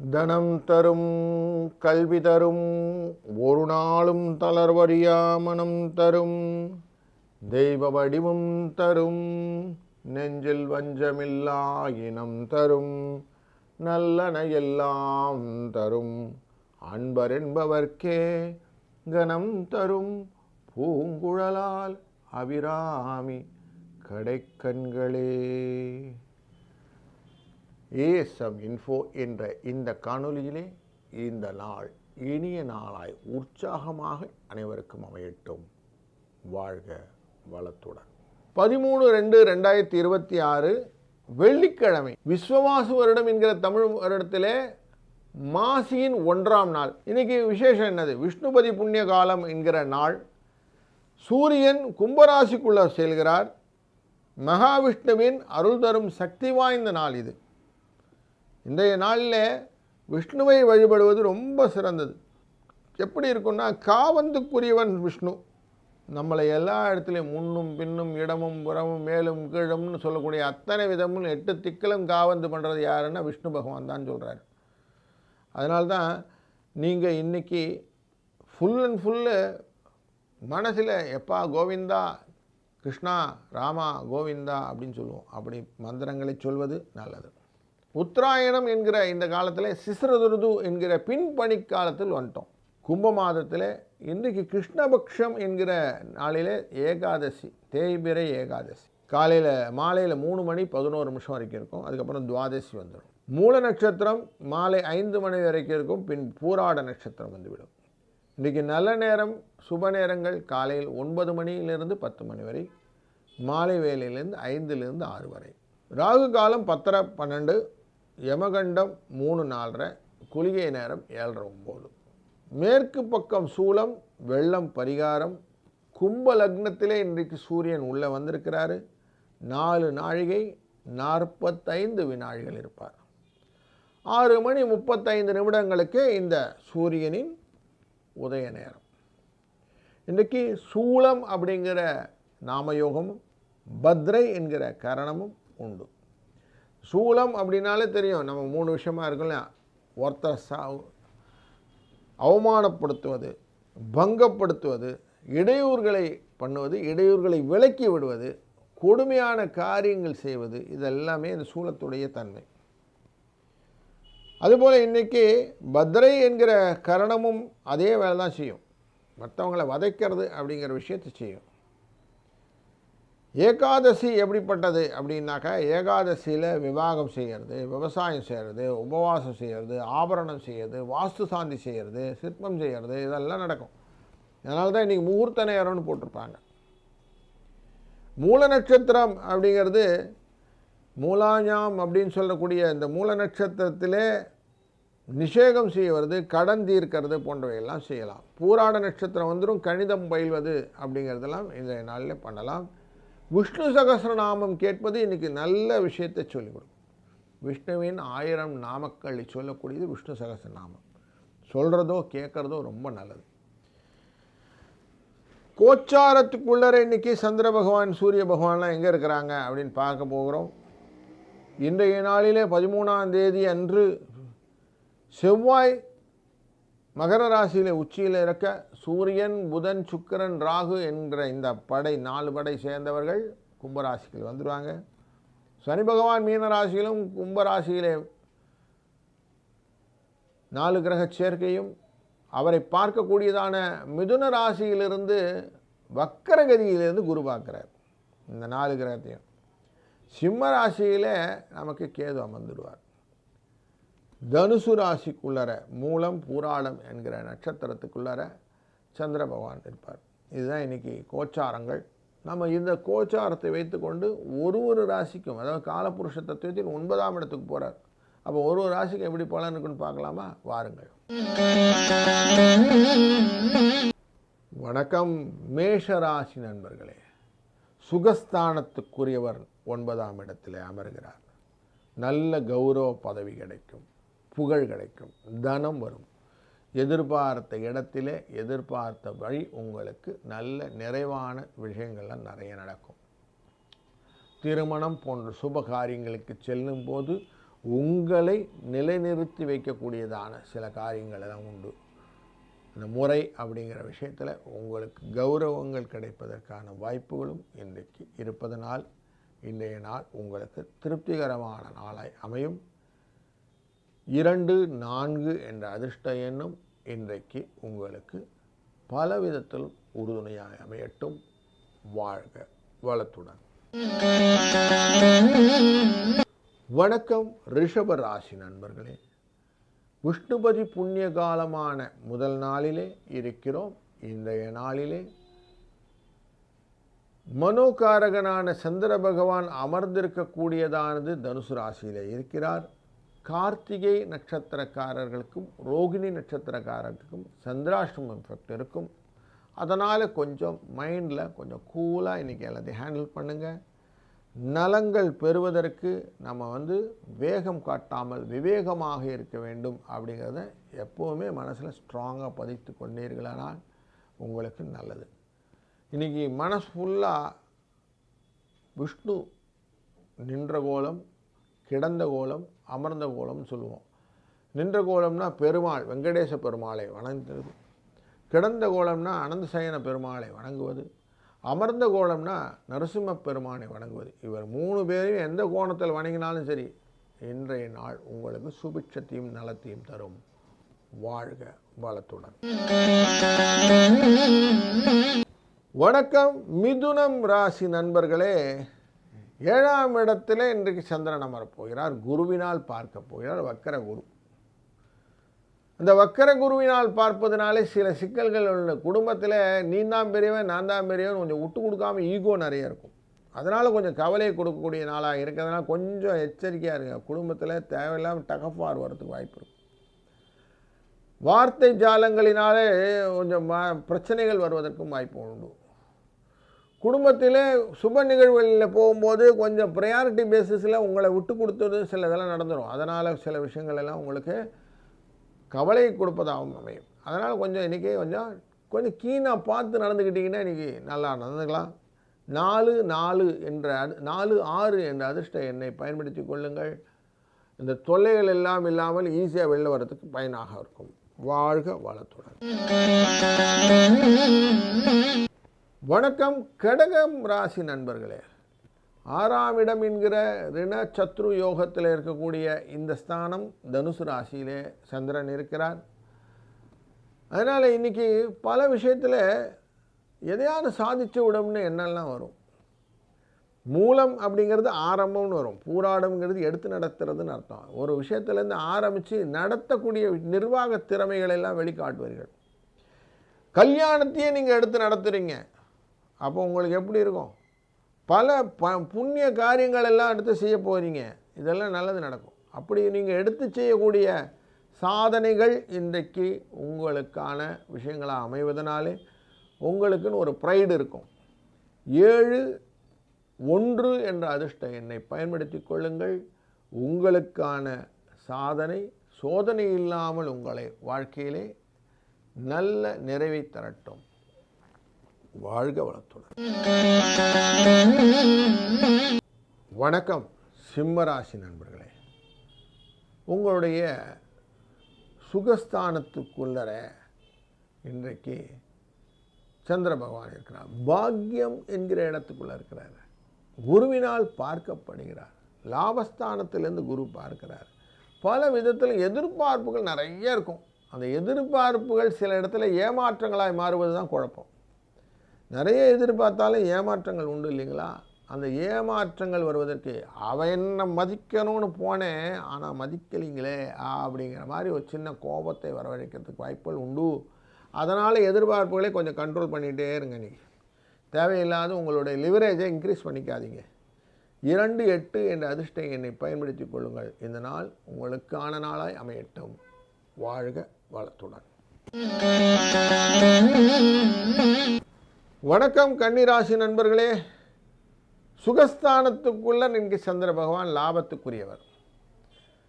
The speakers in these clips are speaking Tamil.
தனம் தரும் கல்வி தரும் ஒரு நாளும் தளர்வறியா மனம் தரும் தெய்வ வடிவம் தரும் நெஞ்சில் வஞ்சமில்லா இனம் தரும் நல்லன எல்லாம் தரும் அன்பர் என்பவர்க்கே கணம் தரும் பூங்குழலால் அபிராமி கடைக்கண்களே. ஏஎஸ்எம் இன்ஃபோ என்ற இந்த காணொலியிலே இந்த நாள் இனிய நாளாய் உற்சாகமாக அனைவருக்கும் அமையட்டும். வாழ்க வளத்துடன். 13/2/2026 வெள்ளிக்கிழமை விஸ்வவாசு வருடம் என்கிற தமிழ் வருடத்திலே மாசியின் 1ஆம் நாள். இன்னைக்கு விசேஷம் என்னது? விஷ்ணுபதி புண்ணிய காலம் என்கிற நாள். சூரியன் கும்பராசிக்குள்ள செல்கிறார். மகாவிஷ்ணுவின் அருள் தரும் சக்தி வாய்ந்த நாள் இது. இன்றைய நாளில் விஷ்ணுவை வழிபடுவது ரொம்ப சிறந்தது. எப்படி இருக்குன்னா, காவந்துக்குரியவன் விஷ்ணு. நம்மளை எல்லா இடத்துலையும் முன்னும் பின்னும் இடமும் புறமும் மேலும் கீழும்னு சொல்லக்கூடிய அத்தனை விதமும் 8 திக்கிலும் காவந்து பண்ணுறது யாருன்னா விஷ்ணு பகவான் தான் சொல்கிறார். அதனால்தான் நீங்கள் இன்றைக்கி ஃபுல் அண்ட் ஃபுல்லு மனசில் எப்பா கோவிந்தா கிருஷ்ணா ராமா கோவிந்தா அப்படின்னு சொல்லுவோம். அப்படி மந்திரங்களை சொல்வது நல்லது. உத்தராயணம் என்கிற இந்த காலத்தில் சிசிரதுருது என்கிற பின்பணி காலத்தில் வந்துட்டோம். கும்ப மாதத்தில் இன்றைக்கு கிருஷ்ணபக்ஷம் என்கிற நாளில் ஏகாதசி, தேய்பிரை ஏகாதசி. மாலையில் 3 மணி 11 நிமிஷம் வரைக்கும் இருக்கும். அதுக்கப்புறம் துவாதசி வந்துடும். மூல நட்சத்திரம் மாலை 5 மணி வரைக்கும் இருக்கும். பின் பூராட நட்சத்திரம் வந்துவிடும். இன்றைக்கி நல்ல நேரம் சுப நேரங்கள் காலையில் 9 மணியிலிருந்து 10 மணி வரை, மாலை வேலையிலேருந்து 5லிருந்து 6 வரை. ராகு காலம் 10:30-12, யமகண்டம் 3:04, குளிகை நேரம் 7:09. மேற்கு பக்கம் சூலம், வெள்ளம் பரிகாரம். கும்ப லக்னத்திலே இன்றைக்கு சூரியன் உள்ளே வந்திருக்கிறாரு. 4 நாழிகை 45 வினாழிகள் இருப்பார். 6 மணி 35 நிமிடங்களுக்கு இந்த சூரியனின் உதய நேரம். இன்றைக்கு சூலம் அப்படிங்கிற நாமயோகமும் பத்ரை என்கிற கரணமும் உண்டு. சூலம் அப்படின்னாலே தெரியும், நம்ம 3 விஷயமா இருக்குல்ல. ஒருத்தர் அவமானப்படுத்துவது, பங்கப்படுத்துவது, இடையூறுகளை பண்ணுவது, இடையூறுகளை விலக்கி விடுவது, கொடுமையான காரியங்கள் செய்வது, இதெல்லாமே இந்த சூலத்துடைய தன்மை. அதுபோல் இன்றைக்கி பத்ரை என்கிற கரணமும் அதே வேலை தான் செய்யும். மற்றவங்களை வதைக்கிறது அப்படிங்கிற விஷயத்தை செய்யும். ஏகாதசி எப்படிப்பட்டது அப்படின்னாக்கா, ஏகாதசியில் விவாகம் செய்கிறது, விவசாயம் செய்கிறது, உபவாசம் செய்கிறது, ஆபரணம் செய்கிறது, வாஸ்து சாந்தி செய்கிறது, சிற்பம் செய்கிறது, இதெல்லாம் நடக்கும். அதனால தான் இன்றைக்கி முகூர்த்த நேரம்னு போட்டிருப்பாங்க. மூல நட்சத்திரம் அப்படிங்கிறது மூலாஞாம் அப்படின்னு சொல்லக்கூடிய இந்த மூல நட்சத்திரத்திலே நிஷேகம் செய்வது, கடன் தீர்க்கிறது போன்றவையெல்லாம் செய்யலாம். பூராட நட்சத்திரம் வந்துடும், கணிதம் பயில்வது அப்படிங்கிறதெல்லாம் இந்த நாளில் பண்ணலாம். விஷ்ணு சகஸ்ரநாமம் கேட்பது இன்றைக்கி நல்ல விஷயத்தை சொல்லிக் கொடுக்கும். விஷ்ணுவின் 1000 நாமக்களை சொல்லக்கூடியது விஷ்ணு சகஸ்ரநாமம். சொல்கிறதோ கேட்குறதோ ரொம்ப நல்லது. கோச்சாரத்துக்குள்ளே இன்றைக்கி சந்திர பகவான் சூரிய பகவான்லாம் எங்கே இருக்கிறாங்க அப்படின்னு பார்க்க போகிறோம். இன்றைய நாளிலே 13ஆம் தேதி அன்று செவ்வாய் மகர ராசியில் உச்சியில் இருக்க, சூரியன் புதன் சுக்கிரன் ராகு என்கிற இந்த 4 படை சேர்ந்தவர்கள் கும்பராசிக்கு வந்துடுவாங்க. சனி பகவான் மீன ராசியிலும் கும்பராசியிலே 4 கிரக சேர்க்கையும், அவரை பார்க்கக்கூடியதான மிதுன ராசியிலிருந்து வக்கரகதியிலிருந்து குரு பார்க்கிறார். இந்த 4 கிரகத்தையும் சிம்ம ராசியில் நமக்கு கேது அமர்ந்துடுவார். தனுசு ராசிக்குள்ளர மூலம் பூராடம் என்கிற நட்சத்திரத்துக்குள்ளர சந்திர பகவான் இருப்பார். இதுதான் இன்றைக்கி கோச்சாரங்கள். நம்ம இந்த கோச்சாரத்தை வைத்துக்கொண்டு ஒரு ராசிக்கும், அதாவது காலபுருஷ தத்துவத்தின் 9ஆம் இடத்துக்கு போகிறார். அப்போ ஒரு ராசிக்கு எப்படி பலன் இருக்குன்னு பார்க்கலாமா? வாருங்கள். வணக்கம் மேஷ ராசி நண்பர்களே. சுகஸ்தானத்துக்குரியவர் 9ஆம் இடத்தில் அமர்கிறார். நல்ல கௌரவ பதவி கிடைக்கும், புகழ் கிடைக்கும், தனம் வரும். எதிர்பார்த்த இடத்திலே எதிர்பார்த்த வழி உங்களுக்கு நல்ல நிறைவான விஷயங்கள்லாம் நிறைய நடக்கும். திருமணம் போன்ற சுப காரியங்களுக்கு செல்லும் போது உங்களை நிலைநிறுத்தி வைக்கக்கூடியதான சில காரியங்கள் எல்லாம் உண்டு. இந்த முறை அப்படிங்கிற விஷயத்தில் உங்களுக்கு கௌரவங்கள் கிடைப்பதற்கான வாய்ப்புகளும் இன்றைக்கு இருப்பதனால் இன்றைய நாள் உங்களுக்கு திருப்திகரமான நாளாய் அமையும். 2, 4 என்ற அதிர்ஷ்ட எண்ணும் இன்றைக்கு உங்களுக்கு பல விதத்திலும் உறுதுணையாக அமையட்டும். வாழ்க வளத்துடன். வணக்கம் ரிஷப ராசி நண்பர்களே. விஷ்ணுபதி புண்ணிய காலமான முதல் நாளிலே இருக்கிறோம். இன்றைய நாளிலே மனோகாரகனான சந்திர பகவான் அமர்ந்திருக்கக்கூடியதானது தனுசு ராசியிலே இருக்கிறார். கார்த்திகை நட்சத்திரக்காரர்களுக்கும் ரோகிணி நட்சத்திரக்காரர்களுக்கும் சந்திராஷ்டமம் எஃபெக்ட் இருக்கும். அதனால் கொஞ்சம் மைண்டில் கொஞ்சம் கூலாக இன்றைக்கி எல்லாத்தையும் ஹேண்டில் பண்ணுங்கள். நலங்கள் பெறுவதற்கு நம்ம வேகம் காட்டாமல் விவேகமாக இருக்க வேண்டும் அப்படிங்கிறத எப்போவுமே மனசில் ஸ்ட்ராங்காக பதித்து கொண்டீர்களானால் உங்களுக்கு நல்லது. இன்றைக்கி மனசு ஃபுல்லாக விஷ்ணு நின்ற கோலம், கிடந்த கோலம், அமர்ந்த கோலம்னு சொல்லுவோம். நின்ற கோலம்னா பெருமாள் வெங்கடேச பெருமாளை வணங்குவது, கிடந்த கோலம்னா அனந்தசயன பெருமாளை வணங்குவது, அமர்ந்த கோலம்னா நரசிம்ம பெருமானை வணங்குவது. இவர் 3 பேரையும் எந்த கோணத்தில் வணங்கினாலும் சரி, இன்றைய நாள் உங்களுக்கு சுபிட்சத்தையும் நலத்தையும் தரும். வாழ்க வளத்துடன். வணக்கம் மிதுனம் ராசி நண்பர்களே. 7ஆம் இடத்திலே இன்றைக்கு சந்திரன் அமரப் போகிறார். குருவினால் பார்க்க போகிறார். வக்கர குரு. இந்த வக்கர குருவினால் பார்ப்பதனாலே சில சிக்கல்கள் உள்ள. குடும்பத்தில் நீ தான் பெரியவன் நான் தான் பெரியவன் கொஞ்சம் விட்டு கொடுக்காமல் ஈகோ நிறைய இருக்கும். அதனால் கொஞ்சம் கவலையை கொடுக்கக்கூடிய நாளாக இருக்கிறதுனால கொஞ்சம் எச்சரிக்கையாக இருங்க. குடும்பத்தில் தேவையில்லாமல் டகஃபார் வரதுக்கு வாய்ப்பு இருக்கும். வார்த்தை ஜாலங்களினாலே கொஞ்சம் பிரச்சனைகள் வருவதற்கும் வாய்ப்பு உண்டு. குடும்பத்தில் சுப நிகழ்வுகளில் போகும்போது கொஞ்சம் ப்ரையாரிட்டி பேசிஸில் உங்களை விட்டு கொடுத்தது சில இதெல்லாம் நடந்துடும். அதனால் சில விஷயங்கள் எல்லாம் உங்களுக்கு கவலை கொடுப்பதாகவும் அமையும். அதனால் கொஞ்சம் இன்றைக்கி கொஞ்சம் கீனாக பார்த்து நடந்துக்கிட்டிங்கன்னா இன்றைக்கி நல்லா நடந்துக்கலாம். 4, 4 என்ற 4, 6 என்ற அதிர்ஷ்ட எண்ணை பயன்படுத்தி கொள்ளுங்கள். இந்த தொல்லைகள் எல்லாம் இல்லாமல் ஈஸியாக வெளில வர்றதுக்கு பயனாக இருக்கும். வாழ்க வளத்துடன். வணக்கம் கடகம் ராசி நண்பர்களே. 6ஆம் இடம் என்கிற ரிண சத்ரு யோகத்தில் இருக்கக்கூடிய இந்த ஸ்தானம் தனுசு ராசியிலே சந்திரன் இருக்கிறார். அதனால் இன்றைக்கி பல விஷயத்தில் எதையாவது சாதித்து விடும்னு என்னெல்லாம் வரும். மூலம் அப்படிங்கிறது ஆரம்பம்னு வரும். பூராடம்ங்கிறது எடுத்து நடத்துறதுன்னு அர்த்தம். ஒரு விஷயத்துலேருந்து ஆரம்பித்து நடத்தக்கூடிய நிர்வாக திறமைகளை எல்லாம் வெளிக்காட்டுவீர்கள். கல்யாணத்தையே நீங்கள் எடுத்து நடத்துகிறீங்க. அப்போ உங்களுக்கு எப்படி இருக்கும்? பல புண்ணிய காரியங்கள் எல்லாம் எடுத்து செய்ய போகிறீங்க. இதெல்லாம் நல்லது நடக்கும். அப்படி நீங்கள் எடுத்து செய்யக்கூடிய சாதனைகள் இன்றைக்கு உங்களுக்கான விஷயங்களாக அமைவதனாலே உங்களுக்குன்னு ஒரு ப்ரைடு இருக்கும். 7, 1 என்ற அதிர்ஷ்ட எண்ணை பயன்படுத்தி கொள்ளுங்கள். உங்களுக்கான சாதனை சோதனை இல்லாமல் உங்களை வாழ்க்கையிலே நல்ல நிறைவை தரட்டும். வாழ்க வளத்துடன். வணக்கம் சிம்மராசி நண்பர்களே. உங்களுடைய சுகஸ்தானத்துக்குள்ளர இன்றைக்கு சந்திர பகவான் இருக்கிறார். பாக்கியம் என்கிற இடத்துக்குள்ளே இருக்கிறார். குருவினால் பார்க்கப்படுகிறார். லாபஸ்தானத்திலேருந்து குரு பார்க்கிறார். பல விதத்தில் எதிர்பார்ப்புகள் நிறைய இருக்கும். அந்த எதிர்பார்ப்புகள் சில இடத்துல ஏமாற்றங்களாய் மாறுவது தான் குழப்பம். நிறைய எதிர்பார்த்தாலும் ஏமாற்றங்கள் உண்டு இல்லைங்களா? அந்த ஏமாற்றங்கள் வருவதற்கு அவன் என்ன மதிக்கணும்னு போனேன் ஆனால் மதிக்கலிங்களே அப்படிங்கிற மாதிரி ஒரு சின்ன கோபத்தை வரவழைக்கிறதுக்கு வாய்ப்புகள் உண்டு. அதனால் எதிர்பார்ப்புகளை கொஞ்சம் கண்ட்ரோல் பண்ணிகிட்டே இருங்க. நீங்கள் தேவையில்லாத உங்களுடைய லிவரேஜை இன்க்ரீஸ் பண்ணிக்காதீங்க. 2, 8 என்ற அதிர்ஷ்ட எண்ணை பயன்படுத்தி கொள்ளுங்கள். இந்த நாள் உங்களுக்கான நாளாய் அமையட்டும். வாழ்க வளத்துடன். வணக்கம் கன்னிராசி நண்பர்களே. சுகஸ்தானத்துக்குள்ளே இன்றைக்கி சந்திர பகவான் லாபத்துக்குரியவர்.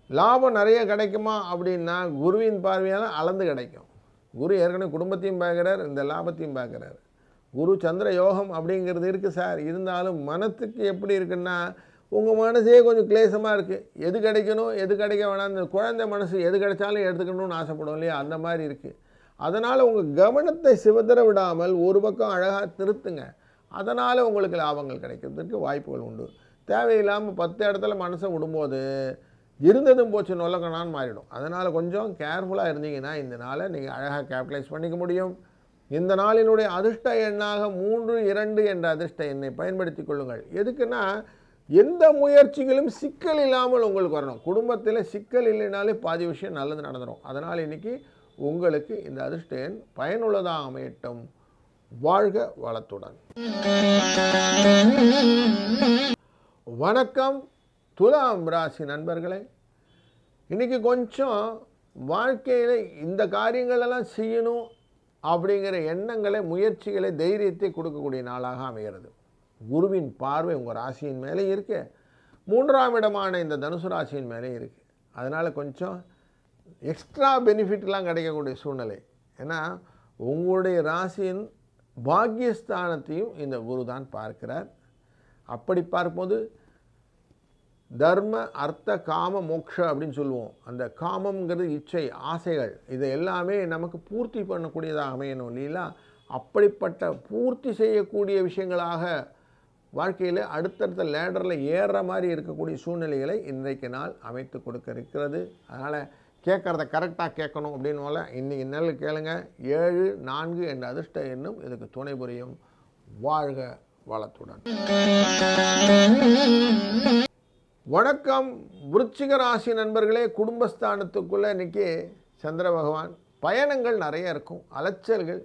லாபம் நிறைய கிடைக்குமா அப்படின்னா குருவின் பார்வையால் அளந்து கிடைக்கும். குரு ஏற்கனவே குடும்பத்தையும் பார்க்குறார், இந்த லாபத்தையும் பார்க்குறார். குரு சந்திர யோகம் அப்படிங்கிறது இருக்குது சார். இருந்தாலும் மனத்துக்கு எப்படி இருக்குன்னா உங்கள் மனசே கொஞ்சம் கிளேசமாக இருக்குது. எது கிடைக்கணும் எது கிடைக்க வேணாம், இந்த குழந்தை மனசு எது கிடைச்சாலும் எடுத்துக்கணும்னு ஆசைப்படும் இல்லையா, அந்த மாதிரி இருக்குது. அதனால் உங்கள் கவனத்தை சிதற விடாமல் ஒரு பக்கம் அழகாக நிறுத்துங்க. அதனால் உங்களுக்கு லாபங்கள் கிடைக்கிறதுக்கு வாய்ப்புகள் உண்டு. தேவையில்லாமல் 10 இடத்துல மனசை விடும்போது இருந்ததும் போச்சு நொல்லக்கணான்னு மாறிடும். அதனால் கொஞ்சம் கேர்ஃபுல்லாக இருந்தீங்கன்னா இந்த நாளை நீங்கள் அழகாக கேபிட்டலைஸ் பண்ணிக்க முடியும். இந்த நாளினுடைய அதிர்ஷ்ட எண்ணாக 3, 2 என்ற அதிர்ஷ்ட எண்ணை பயன்படுத்தி கொள்ளுங்கள். எதுக்குன்னா எந்த முயற்சிகளும் சிக்கல் இல்லாமல் உங்களுக்கு வரணும். குடும்பத்தில் சிக்கல் இல்லைனாலே பாதி விஷயம் நல்லது நடந்துடும். அதனால் இன்றைக்கி உங்களுக்கு இந்த அதிர்ஷ்ட எண் பயனுள்ளதாக அமையட்டும். வாழ்க வளத்துடன். வணக்கம் துலாம் ராசி நண்பர்களே. இன்றைக்கி கொஞ்சம் வாழ்க்கையில் இந்த காரியங்களெல்லாம் செய்யணும் அப்படிங்கிற எண்ணங்களை, முயற்சிகளை, தைரியத்தை கொடுக்கக்கூடிய நாளாக அமைகிறது. குருவின் பார்வை உங்கள் ராசியின் மேலே இருக்கு, 3ஆம் இடமான இந்த தனுசு ராசியின் மேலே இருக்குது. அதனால் கொஞ்சம் எக்ஸ்ட்ரா பெனிஃபிட்லாம் கிடைக்கக்கூடிய சூழ்நிலை. ஏன்னா உங்களுடைய ராசியின் பாக்கியஸ்தானத்தையும் இந்த குரு தான் பார்க்கிறார். அப்படி பார்க்கும்போது தர்ம அர்த்த காம மோக்ஷ அப்படின்னு சொல்லுவோம். அந்த காமங்கிறது இச்சை, ஆசைகள், இதை எல்லாமே நமக்கு பூர்த்தி பண்ணக்கூடியதாக அமையணும் இல்லைங்களா. அப்படிப்பட்ட பூர்த்தி செய்யக்கூடிய விஷயங்களாக வாழ்க்கையில் அடுத்தடுத்த லேடரில் ஏறுற மாதிரி இருக்கக்கூடிய சூழ்நிலைகளை இன்றைக்கு நாள் அமைத்து கொடுக்க இருக்கிறது. அதனால் கேட்குறத கரெக்டாக கேட்கணும் அப்படின்னு போல இன்றைக்கி நாள் கேளுங்க. 7, 4 என்ற அதிர்ஷ்ட எண்ணும் இதுக்கு துணை புரியும். வாழ்க வளத்துடன். வணக்கம் விருச்சிக ராசி நண்பர்களே. குடும்பஸ்தானத்துக்குள்ளே இன்றைக்கி சந்திர பகவான், பயணங்கள் நிறைய இருக்கும், அலைச்சல்கள்.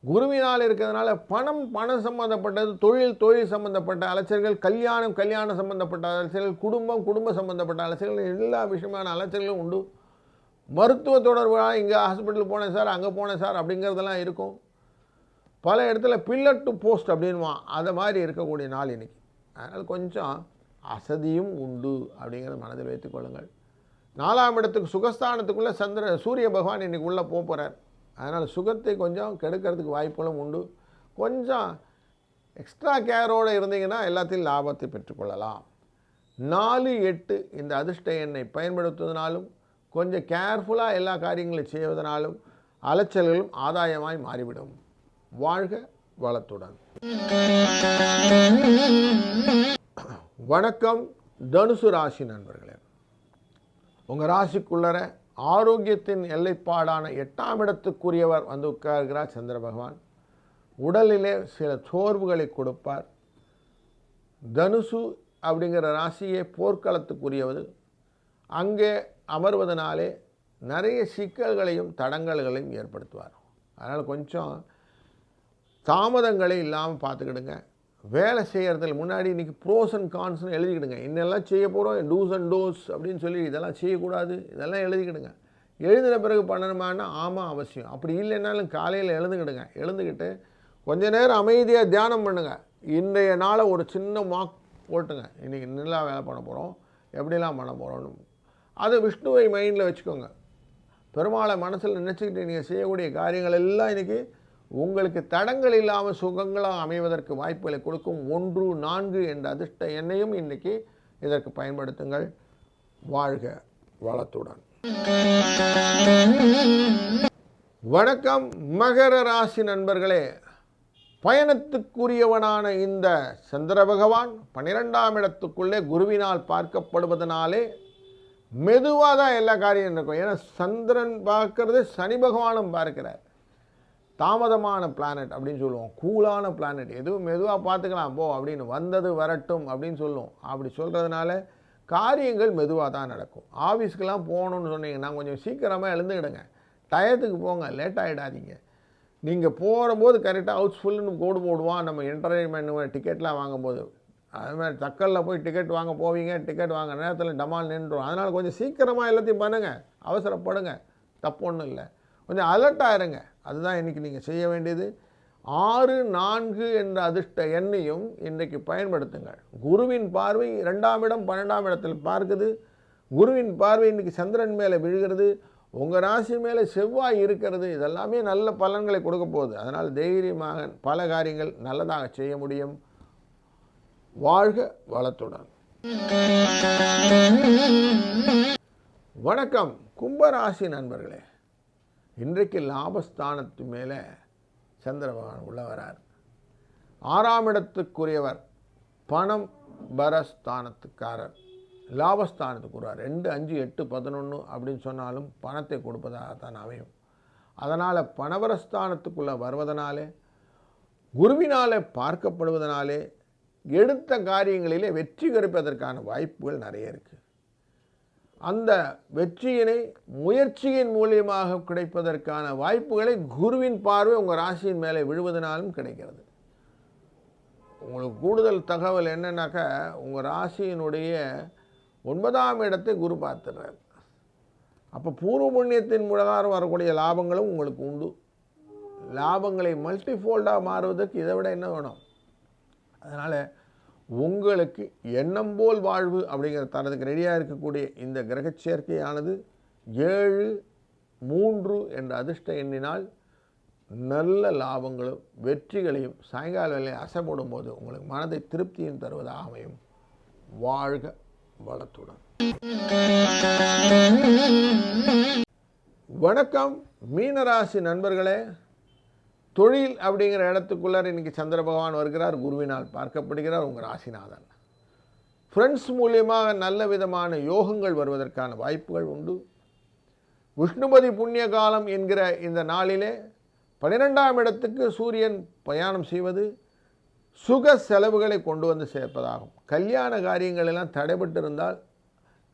குருவினால் இருக்கிறதுனால பணம் சம்மந்தப்பட்டது, தொழில் சம்மந்தப்பட்ட அலைச்சல்கள், கல்யாணம் சம்மந்தப்பட்ட அலைச்சல்கள், குடும்ப சம்மந்தப்பட்ட அலைச்சல்கள், எல்லா விஷயமான அலைச்சல்களும் உண்டு. மருத்துவ தொடர்பாக இங்கே ஹாஸ்பிட்டல் போனேன் சார், அங்கே போனேன் சார் அப்படிங்கிறதெல்லாம் இருக்கும். பல இடத்துல பில்லர் டு போஸ்ட் அப்படின்வான், அதை மாதிரி இருக்கக்கூடிய நாள் இன்றைக்கி. அதனால் கொஞ்சம் அசதியும் உண்டு அப்படிங்கிறத மனதில் வைத்துக் கொள்ளுங்கள். 4ஆம் இடத்துக்கு சுகஸ்தானத்துக்குள்ளே சூரிய பகவான் இன்றைக்கி உள்ளே போகிறார். அதனால் சுகத்தை கொஞ்சம் கெடுக்கிறதுக்கு வாய்ப்புகளும் உண்டு. கொஞ்சம் எக்ஸ்ட்ரா கேரோடு இருந்தீங்கன்னா எல்லாத்தையும் லாபத்தை பெற்றுக்கொள்ளலாம். 4, 8 இந்த அதிர்ஷ்ட எண்ணை பயன்படுத்துவதனாலும் கொஞ்சம் கேர்ஃபுல்லாக எல்லா காரியங்களையும் செய்வதனாலும் அலைச்சல்களும் ஆதாயமாய் மாறிவிடும். வாழ்க வளத்துடன். வணக்கம் தனுசு ராசி நண்பர்களே. உங்கள் ராசிக்குள்ளர ஆரோக்கியத்தின் எல்லைப்பாடான 8ஆம் இடத்துக்குரியவர் வந்து உட்கார்கிறார் சந்திர பகவான். உடலிலே சில சோர்வுகளை கொடுப்பார். தனுசு அப்படிங்கிற ராசியே போர்க்களத்துக்குரியவது. அங்கே அமர்வதனாலே நிறைய சிக்கல்களையும் தடங்கல்களையும் ஏற்படுத்துவார். அதனால் கொஞ்சம் தாமதங்களை இல்லாமல் பார்த்துக்கிடுங்க. வேலை செய்கிறதுக்கு முன்னாடி இன்றைக்கி ப்ரோஸ் அண்ட் கான்ஸ்னு எழுதிக்கிடுங்க. இன்னெல்லாம் செய்ய போகிறோம், டூஸ் அண்ட் டோஸ் அப்படின்னு சொல்லி இதெல்லாம் செய்யக்கூடாது, இதெல்லாம் எழுதிக்கிடுங்க. எழுதின பிறகு பண்ணணுமானா ஆமாம் அவசியம். அப்படி இல்லைன்னாலும் காலையில் எழுந்துக்கிட்டு கொஞ்ச நேரம் அமைதியாக தியானம் பண்ணுங்கள். இன்றைய நாளை ஒரு சின்ன மார்க் போட்டுங்க. இன்றைக்கி நல்லா வேலை பண்ண போகிறோம், எப்படிலாம் பண்ண போகிறோன்னு. அது விஷ்ணுவை மைண்டில் வச்சுக்கோங்க. பெருமாளை மனசில் நினச்சிக்கிட்டு நீங்கள் செய்யக்கூடிய காரியங்கள் எல்லாம் இன்றைக்கி உங்களுக்கு தடங்கள் இல்லாமல் சுகங்களாக அமைவதற்கு வாய்ப்புகளை கொடுக்கும். 1, 4 என்ற அதிர்ஷ்ட எண்ணையும் இன்றைக்கி இதற்கு பயன்படுத்துங்கள். வாழ்க வளத்துடன். வணக்கம் மகர ராசி நண்பர்களே. பயணத்துக்குரியவனான இந்த சந்திர பகவான் 12ஆம் இடத்துக்குள்ளே குருவினால் பார்க்கப்படுவதனாலே மெதுவாக தான் எல்லா காரியம் இருக்கும். ஏன்னா சந்திரன் பார்க்கறது சனி பகவானும் பார்க்கிறார். தாமதமான பிளானட் அப்படின்னு சொல்லுவோம், கூலான பிளானட். எதுவும் மெதுவாக பார்த்துக்கலாம் போ அப்படின்னு, வந்தது வரட்டும் அப்படின்னு சொல்லுவோம். அப்படி சொல்கிறதுனால காரியங்கள் மெதுவாக தான் நடக்கும். ஆஃபீஸ்க்கெலாம் போகணுன்னு சொன்னீங்கன்னா கொஞ்சம் சீக்கிரமாக எழுந்துக்கிடுங்க. டயத்துக்கு போங்க, லேட் ஆகிடாதீங்க. நீங்கள் போகும்போது கரெக்டாக ஹவுஸ்ஃபுல்லுன்னு கோடு போடுவான். நம்ம என்டர்டைன்மெண்ட் டிக்கெட்லாம் வாங்கும்போது அது மாதிரி தக்கலில் போய் டிக்கெட் வாங்க போவீங்க, டிக்கெட் வாங்க நேரத்தில் டமால் நின்றுடும். அதனால் கொஞ்சம் சீக்கிரமாக எல்லாத்தையும் பண்ணுங்கள், அவசரப்படுங்க, தப்பு ஒன்றும் இல்லை. கொஞ்சம் அலர்ட்டாக இருங்க. அதுதான் இன்றைக்கி நீங்கள் செய்ய வேண்டியது. 6, 4 என்ற அதிர்ஷ்ட எண்ணையும் இன்றைக்கு பயன்படுத்துங்கள். குருவின் பார்வை 2ஆம் இடம் 12ஆம் இடத்தில் பார்க்குது. குருவின் பார்வை இன்றைக்கி சந்திரன் மேலே விழுகிறது. உங்கள் ராசி மேலே செவ்வாய் இருக்கிறது. இதெல்லாமே நல்ல பலன்களை கொடுக்க போகுது. அதனால் தைரியமாக பல காரியங்கள் நல்லதாக செய்ய முடியும். வாழ்க வளத்துடன். வணக்கம் கும்பராசி நண்பர்களே. இன்றைக்கு லாபஸ்தானத்து மேலே சந்திர பகவான் உள்ள வரார். 6ஆம் இடத்துக்குரியவர் பணம் பரஸ்தானத்துக்காரர், லாபஸ்தானத்துக்கு வருவார். 2, 5, 8, 11 அப்படின்னு சொன்னாலும் பணத்தை கொடுப்பதாகத்தான் அமையும். அதனால் பணபரஸ்தானத்துக்குள்ளே வருவதனாலே, குருவினாலே பார்க்கப்படுவதனாலே எடுத்த காரியங்களிலே வெற்றி கிடைப்பதற்கான வாய்ப்புகள் நிறைய இருக்குது. அந்த வெற்றியினை முயற்சியின் மூலியமாக கிடைப்பதற்கான வாய்ப்புகளை குருவின் பார்வை உங்கள் ராசியின் மேலே விழுவதனாலும் கிடைக்கிறது. உங்களுக்கு கூடுதல் தகவல் என்னன்னாக்கா, உங்கள் ராசியினுடைய 9ஆம் இடத்தை குரு பார்த்துடுறார். அப்போ பூர்வ புண்ணியத்தின் மூலமாக வரக்கூடிய லாபங்களும் உங்களுக்கு உண்டு. லாபங்களை மல்டிஃபோல்டாக மாறுவதற்கு இதை விட என்ன வேணும்? அதனால் உங்களுக்கு எண்ணம் போல் வாழ்வு அப்படிங்கிற தரத்துக்கு ரெடியாக இருக்கக்கூடிய இந்த கிரக சேர்க்கையானது 7, 3 என்ற அதிர்ஷ்ட எண்ணினால் நல்ல லாபங்களும் வெற்றிகளையும் சாயங்கால வேலையை அசைப்படும் போது உங்களுக்கு மனதை திருப்தியும் தருவதாக அமையும். வாழ்க வளத்துடன். வணக்கம் மீனராசி நண்பர்களே. தொழில் அப்படிங்கிற இடத்துக்குள்ளார் இன்றைக்கி சந்திர பகவான் வருகிறார். குருவினால் பார்க்கப்படுகிறார். உங்கள் ராசிநாதன் ஃப்ரெண்ட்ஸ் மூலியமாக நல்ல விதமான யோகங்கள் வருவதற்கான வாய்ப்புகள் உண்டு. விஷ்ணுபதி புண்ணிய காலம் என்கிற இந்த நாளிலே 12ஆம் இடத்துக்கு சூரியன் பிரயாணம் செய்வது சுக செலவுகளை கொண்டு வந்து சேர்ப்பதாகும். கல்யாண காரியங்கள் எல்லாம் தடைபட்டு இருந்தால்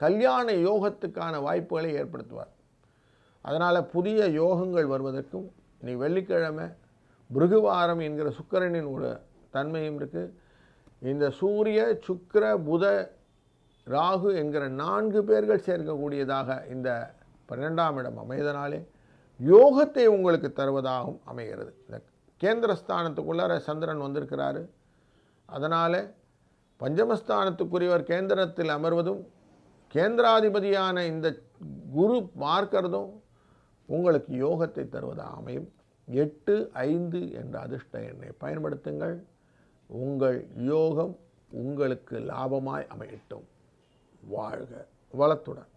கல்யாண யோகத்துக்கான வாய்ப்புகளை ஏற்படுத்துவார். அதனால் புதிய யோகங்கள் வருவதற்கும் நீ வெள்ளிக்கிழமை பிருகுவாரம் என்கிற சுக்கிரனின் ஒரு தன்மையும் இருக்குது. இந்த சூரிய சுக்கிர புத ராகு என்கிற 4 பேர்கள் சேர்க்கக்கூடியதாக இந்த 12ஆம் இடம் அமைதனாலே யோகத்தை உங்களுக்கு தருவதாகவும் அமைகிறது. இந்த கேந்திரஸ்தானத்துக்குள்ளார சந்திரன் வந்திருக்கிறாரு. அதனால் பஞ்சமஸ்தானத்துக்குரியவர் கேந்திரத்தில் அமர்வதும் கேந்திராதிபதியான இந்த குரு பார்க்கிறதும் உங்களுக்கு யோகத்தை தருவதாக அமையும். 8, 5 என்ற அதிர்ஷ்ட எண்ணை பயன்படுத்துங்கள். உங்கள் யோகம் உங்களுக்கு லாபமாய் அமையட்டும். வாழ்க வளத்துடன்.